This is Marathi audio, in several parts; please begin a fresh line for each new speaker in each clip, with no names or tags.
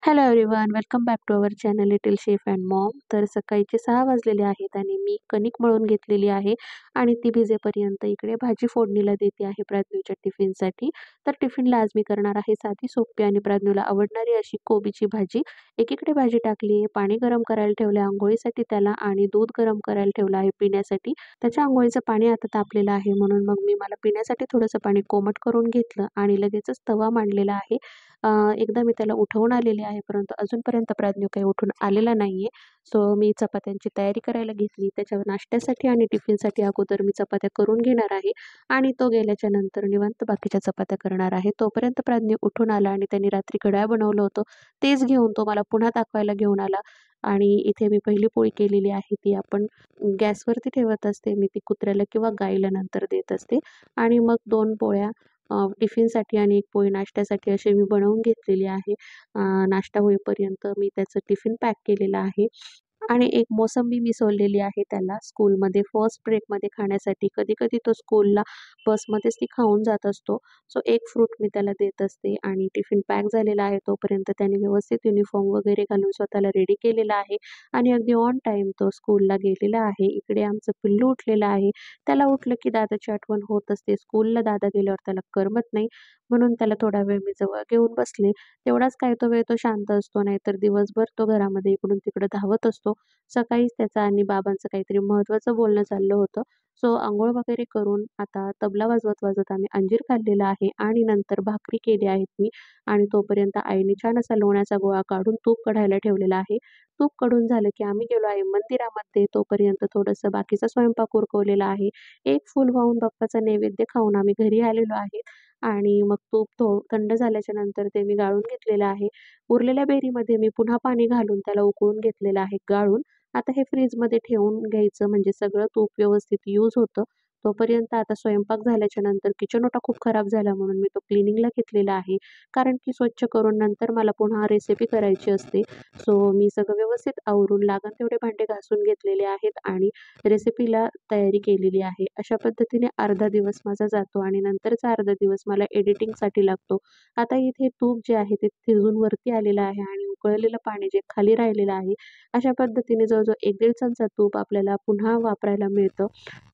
Hello everyone, welcome back to our channel little chef and mom. तर सकाळचे 6 वाजलेले आहेत आणि मी कणिक मळून घेतलेली आहे आणि ती भिजेपर्यंत इकडे भाजी फोडणीला देते आहे प्राजूच्या टिफिनसाठी. तर टिफिनला आज मी करणार आहे साधी, सोपी आणि प्राजूला आवडणारी अशी कोबीची भाजी. एकीकडे भाजी टाकली आहे, पाणी गरम करायला ठेवलं आहे अंघोळीसाठी त्याला आणि दूध गरम करायला ठेवलं आहे पिण्यासाठी. त्याच्या अंघोळीचं पाणी आता तापलेलं आहे म्हणून मग मी मला पिण्यासाठी थोडंसं पाणी कोमट करून घेतलं आणि लगेचच तवा मांडलेला आहे. एकदा मी त्याला उठवून आलेली आहे, परंतु अजूनपर्यंत प्राज्ञू काही उठून आलेला नाहीये. सो मी चपात्यांची तयारी करायला घेतली. त्याच्या नाश्त्यासाठी आणि टिफिनसाठी अगोदर मी चपात्या करून घेणार आहे आणि तो गेल्याच्या नंतर निवांत बाकीच्या चपात्या करणार आहे. तोपर्यंत प्राज्ञू उठून आला आणि त्याने रात्री घड्याळ बनवलं होतं. तेच घेऊन तो मला पुन्हा दाखवायला घेऊन आला आणि इथे मी पहिली पोळी केलेली आहे ती आपण गॅसवरती ठेवत असते. मी ती कुत्र्याला किंवा गाईला नंतर देत असते आणि मग 2 पोळ्या टिफिनसाठी आणि 1 पोळी नाश्त्यासाठी अशी मी बनवून घेतलेली आहे. नाश्ता होईपर्यंत मी त्याचं टिफिन पॅक केलेलं आहे आणि एक मोसंबी मी सोललेली आहे त्याला स्कूलमध्ये फर्स्ट ब्रेकमध्ये खाण्यासाठी. कधी-कधी तो स्कूलला बसमध्येच ती खाऊन जात असतो. सो एक फ्रूट मी त्याला देत असते आणि टिफिन पॅक झालेला आहे. तोपर्यंत त्याने व्यवस्थित युनिफॉर्म वगैरे घालून स्वतःला रेडी केलेला आहे आणि अगदी ऑन टाईम तो स्कूलला गेलेला आहे. इकडे आमचं पिल्लू उठलेलं आहे. त्याला उठलं की दादाची आठवण होत असते. स्कूलला दादा गेल्यावर त्याला करमत नाही, म्हणून त्याला थोडा वेळ मी जवळ घेऊन बसले. तेवढाच काय तो वेळ तो शांत असतो, नाहीतर दिवसभर तो घरामध्ये इकडून-तिकडं धावत असतो. सकाळीच त्याचं आणि बाबांचं काहीतरी महत्त्वाचं बोलणं चाललं होतं. सो अंघोळ वगैरे करून आता तबला वाजवत-वाजवत आम्ही अंजीर खाल्लेला आहे आणि नंतर भाकरी केली आहेत मी आणि तोपर्यंत आईने छान असा लोण्याचा गोळा काढून तूप कढायला ठेवलेला आहे. तूप कढून झालं की आम्ही गेलो आहे मंदिरामध्ये. तोपर्यंत थोडंसं बाकीचा स्वयंपाक उरकवलेला आहे. एक फूल वाहून बाप्पाचा नैवेद्य खाऊन आम्ही घरी आलेलो आहे आणि मग तूप थंड झाल्याच्या नंतर ते मी गाळून घेतलेलं आहे. उरलेल्या बेरीमध्ये मी पुन्हा पाणी घालून त्याला उकळून घेतलेलं आहे गाळून. आता हे फ्रीजमध्ये ठेवून घ्यायचं म्हणजे सगळं तूप व्यवस्थित यूज होतं. तोपर्यंत आता स्वयंपाक झाल्याच्या नंतर किचन ओटा खूप खराब झाला म्हणून मी तो क्लिनिंगला घेतलेला आहे. कारण की स्वच्छ करून नंतर मला पुन्हा रेसिपी करायची असते. सो मी सगळं व्यवस्थित आवरून लागेल तेवढे भांडे घासून घेतलेले आहेत आणि रेसिपीला तयारी केलेली आहे. अशा पद्धतीने अर्धा दिवस माझा जातो आणि नंतरचा अर्धा दिवस मला एडिटिंगसाठी लागतो. आता इथे तूप जे आहे ते थिजून वरती आलेलं आहे आणि उकळलेलं पाणी जे खाली राहिलेलं आहे. अशा पद्धतीने जवळ-जवळ 1-1.5 चमचा तूप आपल्याला पुन्हा वापरायला मिळतं.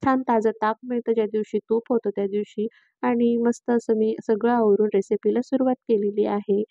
छान ताजं ताक मिळतं ज्या दिवशी तूप होतं त्या दिवशी आणि मस्त असं मी सगळं आवरून रेसिपीला सुरुवात केलेली आहे.